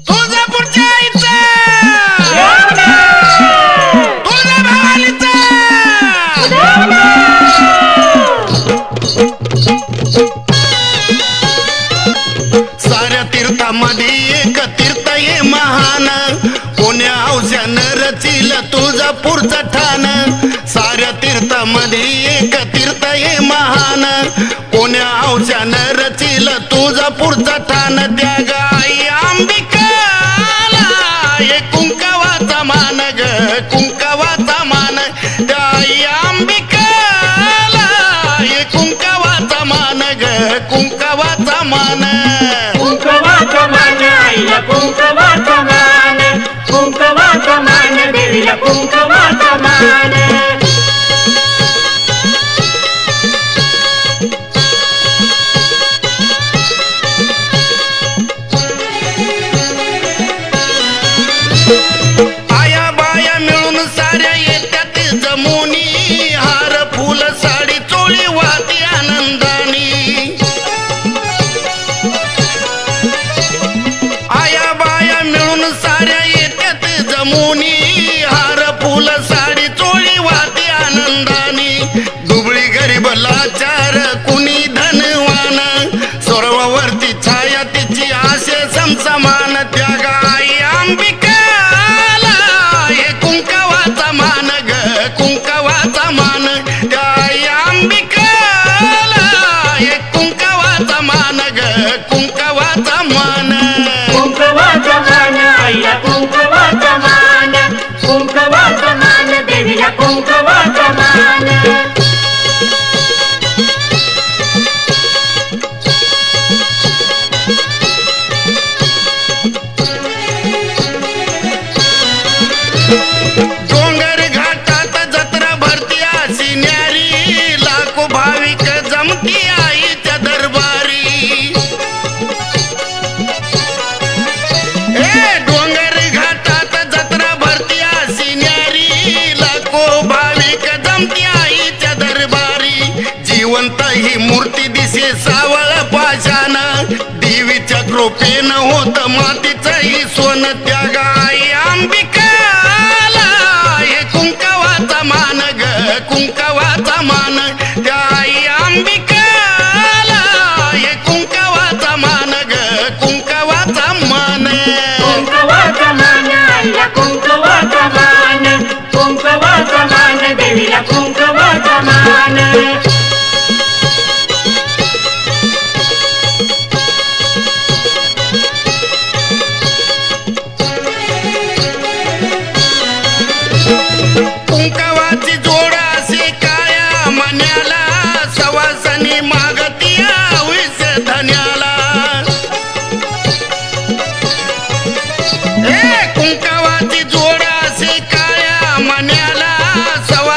तुळजापूरच्या आईचं, तुळजा भवानीचं, साऱ्या तीर्थामध्ये एक तीर्थ हे महान, कोण्या औषधानं रचिल तुळजापूरचं ठाण. साऱ्या तीर्थामध्ये एक तीर्थ हे महान, कोण्या औषधानं रचिल तुळजापूरचं ठाण. त्या गाई अंबिकाला हे कुंकवाचा मान ग, कुंकवाचा मान. त्या आई अंबिकाला हे कुंकवाचा मान ग, कुंकवाचा मान. कुंकवाचा मान आईला कुंकवाचा मान, कुंकवाचा मान देवीला कुंकवाचा मान. आया बाया मिळून साऱ्या येत्यात जमुनी, हार फुल साडी चोळी वाती आनंदानी. आया बाया मिळून साऱ्या येत्यात जमुनी, हार फुल साडी चोळी वाती आनंदानी. दुबळी गरीब लाचार कुणी धनवान, सर्वावरती छाया तिची आशे समसमान. त्या गाई अंबिकाला हे कुंकवाचा मान ग, कुंकवाचा मान. त्या आई अंबिकाला हे कुंकवाचा मान ग, कुंकवाचा मान. कुंकवाचा मान आईला कुंकवाचा मान, कुंकवाचा मान देवीला कुंकवाचा मान. डोंगर घाटात जत्रा भरती अशी न्यारी, लाखो भाविक जमती आईच्या दरबारी. डोंगर घाटात जत्रा भरती अशी न्यारी, लाखो भाविक जमती आईच्या दरबारी. जिवंत ही मूर्ती दिसे सावळ पाषाण, देवीच्या कृपेनं होत मातीचं ही सोनं. त्या गाई अंबिकाला हे कुंकवाचा मान ग, कुंकवाचा मान. त्या आई अंबिकाला हे कुंकवाचा मान ग, कुंकवाचा मान. कुंकवाचा मान आईला कुंकवाचा मान, कुंकवाचा मान देवीला कुंकवाचा मान. कुंकवाची जोड असे काया मन्याला, सवासनी मागतिया विष धन्याला. कुंकवाची जोड असे काया मन्याला, सवासनी